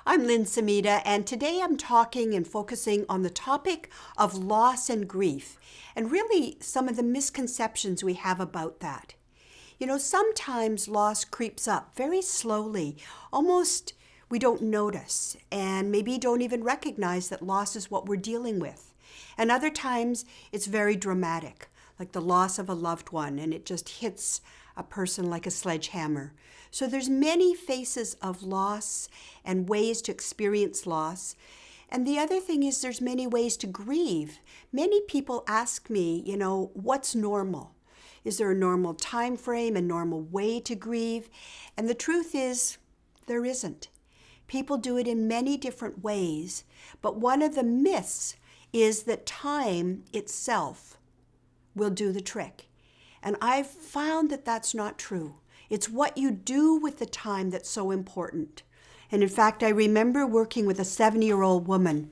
I'm Lynn Sumida, and today I'm talking and focusing on the topic of loss and grief, and really some of the misconceptions we have about that. Sometimes loss creeps up very slowly, almost we don't notice, and maybe don't even recognize that loss is what we're dealing with. And other times it's very dramatic, like the loss of a loved one, and it just hits a person like a sledgehammer. So there's many faces of loss and ways to experience loss. And the other thing is there's many ways to grieve. Many people ask me, what's normal? Is there a normal time frame, a normal way to grieve? And the truth is, there isn't. People do it in many different ways, but one of the myths is that time itself will do the trick. And I've found that that's not true. It's what you do with the time that's so important. And in fact, I remember working with a 70-year-old woman,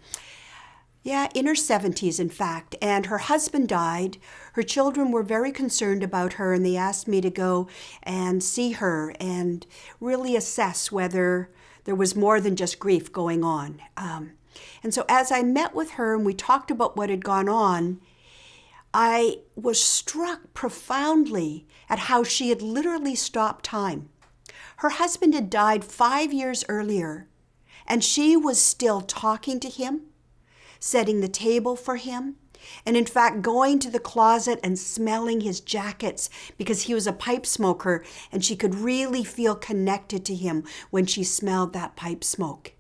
in her 70s, in fact, and her husband died. Her children were very concerned about her, and they asked me to go and see her and really assess whether there was more than just grief going on. And so as I met with her and we talked about what had gone on, I was struck profoundly at how she had literally stopped time. Her husband had died 5 years earlier, and she was still talking to him, setting the table for him, and in fact going to the closet and smelling his jackets because he was a pipe smoker, and she could really feel connected to him when she smelled that pipe smoke.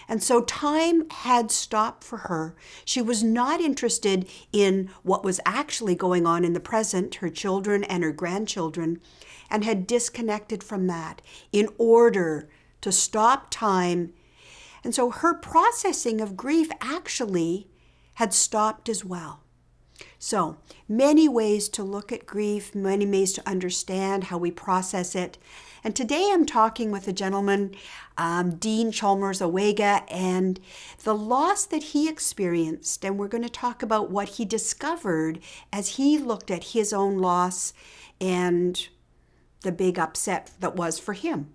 And so time had stopped for her. She was not interested in what was actually going on in the present, her children and her grandchildren, and had disconnected from that in order to stop time. And so her processing of grief actually had stopped as well. So many ways to look at grief, many ways to understand how we process it. And today I'm talking with a gentleman, Dean Chalmers Owega, and the loss that he experienced. And we're going to talk about what he discovered as he looked at his own loss and the big upset that was for him.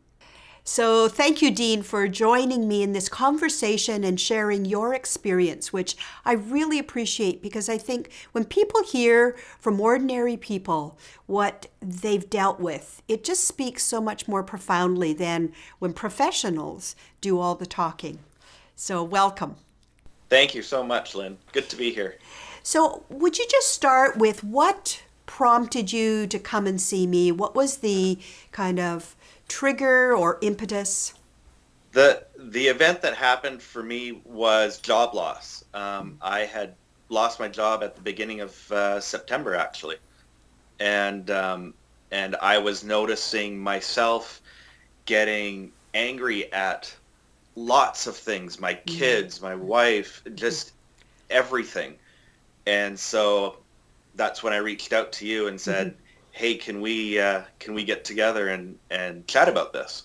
So thank you, Dean, for joining me in this conversation and sharing your experience, which I really appreciate, because I think when people hear from ordinary people what they've dealt with, it just speaks so much more profoundly than when professionals do all the talking. So welcome. Thank you so much, Lynn. Good to be here. So would you just start with what prompted you to come and see me? What was the kind of trigger or impetus? The event that happened for me was job loss. I had lost my job at the beginning of September, actually, and I was noticing myself getting angry at lots of things, my kids, my wife, just everything. And so that's when I reached out to you and said, hey, can we get together and chat about this?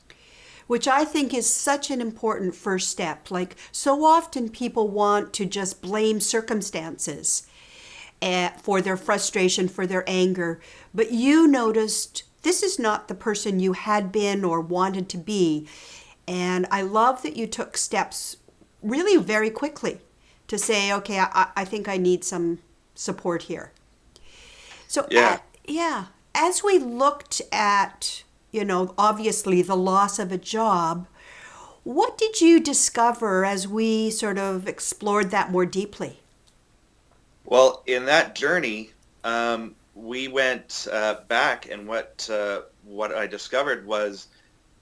Which I think is such an important first step. Like, so often people want to just blame circumstances for their frustration, for their anger. But you noticed this is not the person you had been or wanted to be. And I love that you took steps really very quickly to say, okay, I think I need some support here. So, as we looked at, obviously the loss of a job, what did you discover as we sort of explored that more deeply? Well, in that journey, we went back, and what I discovered was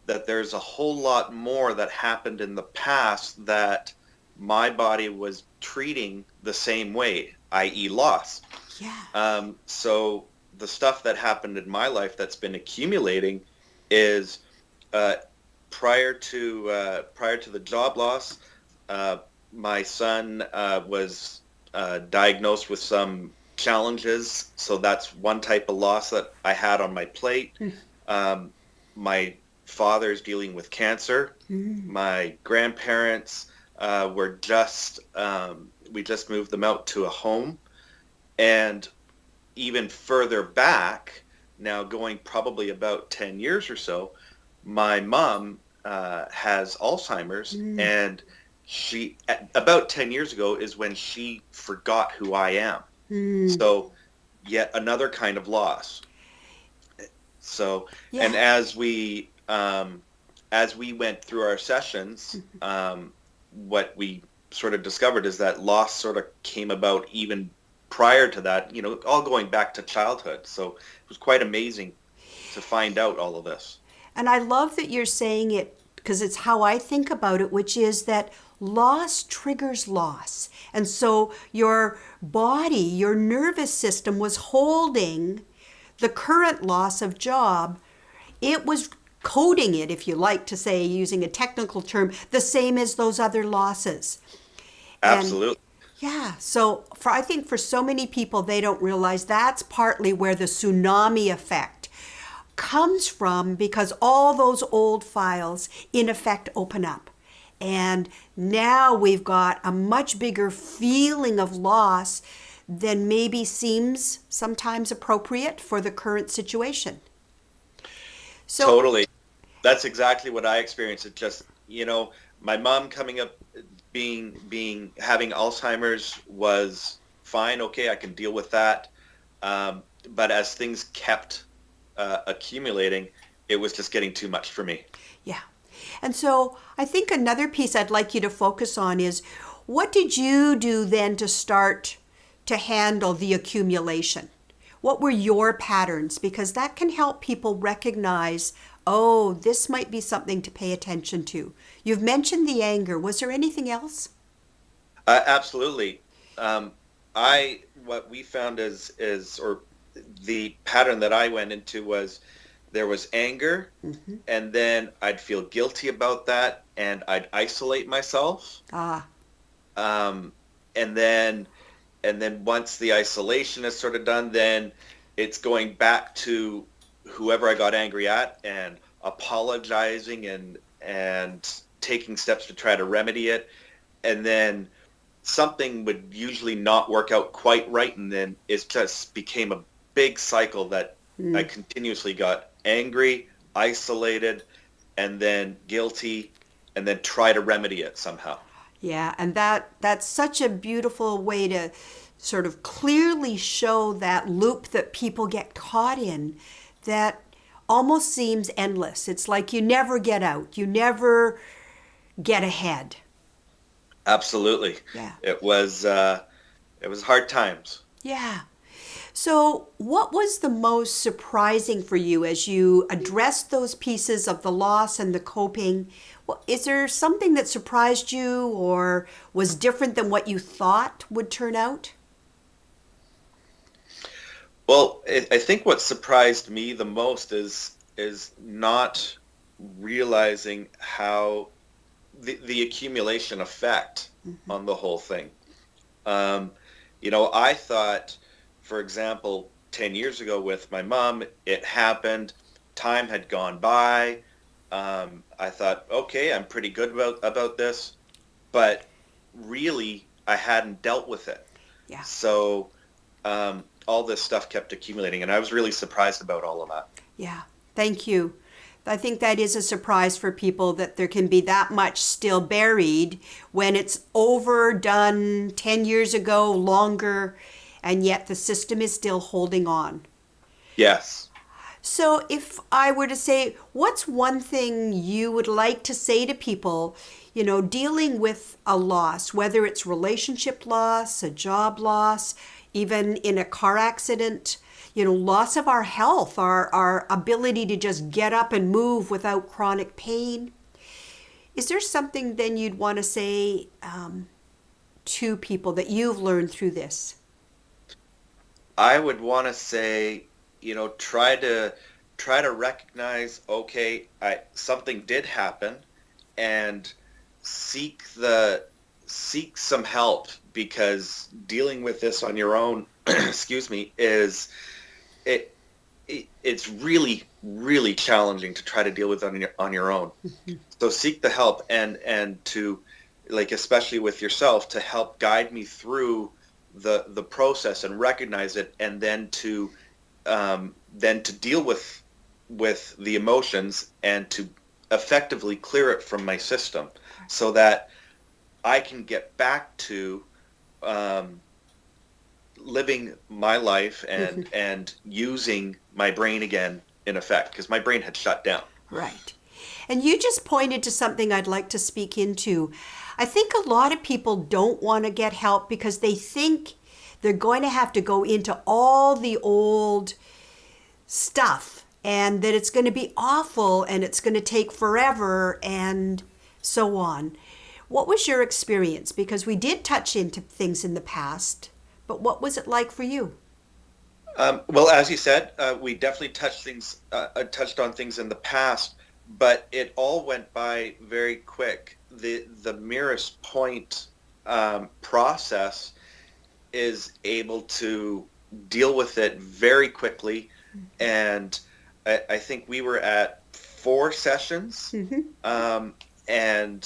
that there's a whole lot more that happened in the past that my body was treating the same way, i.e. loss. Yeah. So the stuff that happened in my life that's been accumulating is prior to the job loss, my son was diagnosed with some challenges. So that's one type of loss that I had on my plate. My father's dealing with cancer. My grandparents were we just moved them out to a home. And even further back, now going probably about 10 years or so, my mom has Alzheimer's, Mm. and about 10 years ago is when she forgot who I am. Mm. So yet another kind of loss. So, and Yeah. as we went through our sessions, what we sort of discovered is that loss sort of came about even prior to that, all going back to childhood. So it was quite amazing to find out all of this. And I love that you're saying it because it's how I think about it, which is that loss triggers loss. And so your body, your nervous system was holding the current loss of job. It was coding it, if you like to say, using a technical term, the same as those other losses. And Absolutely. yeah, so I think for so many people, they don't realize that's partly where the tsunami effect comes from, because all those old files in effect open up. And now we've got a much bigger feeling of loss than maybe seems sometimes appropriate for the current situation. So, Totally. That's exactly what I experienced. It just, my mom coming up having Alzheimer's was fine. Okay, I can deal with that. But as things kept accumulating, it was just getting too much for me. yeah. And so I think another piece I'd like you to focus on is, what did you do then to start to handle the accumulation? What were your patterns? Because that can help people recognize, oh, this might be something to pay attention to. You've mentioned the anger. Was there anything else? Absolutely. Um, what we found or the pattern that I went into was there was anger, Mm-hmm. and then I'd feel guilty about that, and I'd isolate myself. Ah, Um, and then once the isolation is sort of done, then it's going back to whoever I got angry at and apologizing and taking steps to try to remedy it. And then something would usually not work out quite right, and then it just became a big cycle that I mm, continuously got angry, isolated, and then guilty, and then try to remedy it somehow. yeah. And that's such a beautiful way to sort of clearly show that loop that people get caught in, that almost seems endless. It's like you never get out. You never get ahead. Absolutely. Yeah. It was hard times. Yeah. So, what was the most surprising for you as you addressed those pieces of the loss and the coping? Well, is there something that surprised you or was different than what you thought would turn out? Well, I think what surprised me the most is not realizing how the accumulation effect on the whole thing. Um, I thought, for example, 10 years ago with my mom, it happened, time had gone by. I thought, okay, I'm pretty good about this, but really, I hadn't dealt with it. Yeah. So all this stuff kept accumulating, and I was really surprised about all of that. Yeah. Thank you. I think that is a surprise for people, that there can be that much still buried when it's overdone 10 years ago, longer, and yet the system is still holding on. Yes. So, if I were to say, what's one thing you would like to say to people, dealing with a loss, whether it's relationship loss, a job loss, even in a car accident, loss of our health, our ability to just get up and move without chronic pain? Is there something then you'd want to say to people that you've learned through this? I would want to say, try to recognize, okay, something did happen, and seek some help, because dealing with this on your own, excuse me, it's really, really challenging to try to deal with on your own. So seek the help, and to, like, especially with yourself, to help guide me through the process and recognize it, and then to deal with the emotions, and to effectively clear it from my system so that I can get back to living my life and using my brain again in effect, because my brain had shut down. Right. And you just pointed to something I'd like to speak into. I think a lot of people don't want to get help because they think they're going to have to go into all the old stuff and that it's going to be awful and it's going to take forever and so on. What was your experience? Because we did touch into things in the past, but what was it like for you? Well, as you said, we definitely touched on things in the past, but it all went by very quick. The merest point process is able to deal with it very quickly, and I think we were at 4 sessions, and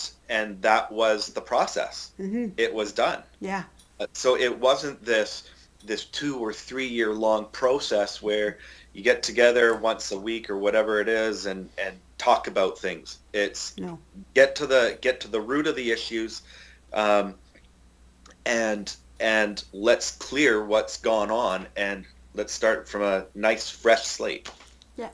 that was the process. It was done. Yeah. So it wasn't this 2 or 3 year long process where you get together once a week or whatever it is and talk about things. It's get to the root of the issues, and let's clear what's gone on, and let's start from a nice fresh slate. Yeah.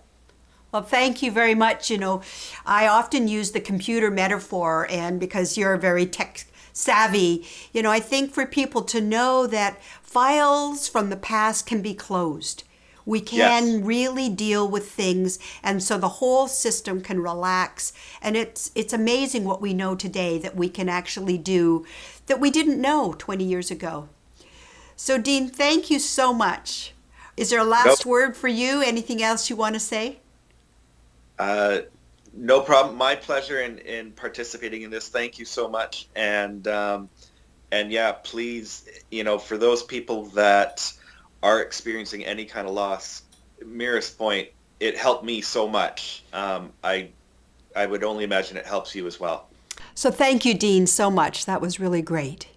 Well, thank you very much. I often use the computer metaphor, and because you're very tech savvy, I think for people to know that files from the past can be closed. We can really deal with things, and so the whole system can relax. And it's amazing what we know today that we can actually do that we didn't know 20 years ago. So, Dean, thank you so much. Is there a last word for you? Anything else you want to say? No problem. My pleasure in participating in this. Thank you so much. And yeah, please, for those people that are experiencing any kind of loss, merest point, it helped me so much. I would only imagine it helps you as well. So thank you, Dean, so much. That was really great.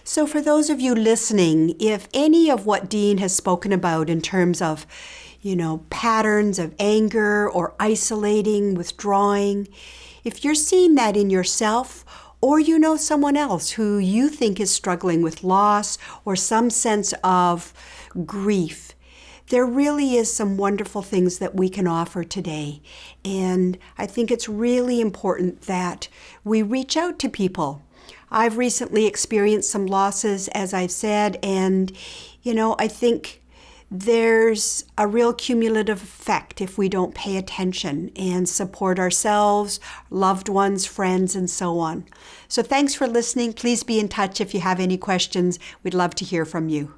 So for those of you listening, if any of what Dean has spoken about in terms of, patterns of anger or isolating, withdrawing, if you're seeing that in yourself, or someone else who you think is struggling with loss or some sense of grief, there really is some wonderful things that we can offer today. And I think it's really important that we reach out to people. I've recently experienced some losses, as I've said, and, I think there's a real cumulative effect if we don't pay attention and support ourselves, loved ones, friends, and so on. So thanks for listening. Please be in touch if you have any questions. We'd love to hear from you.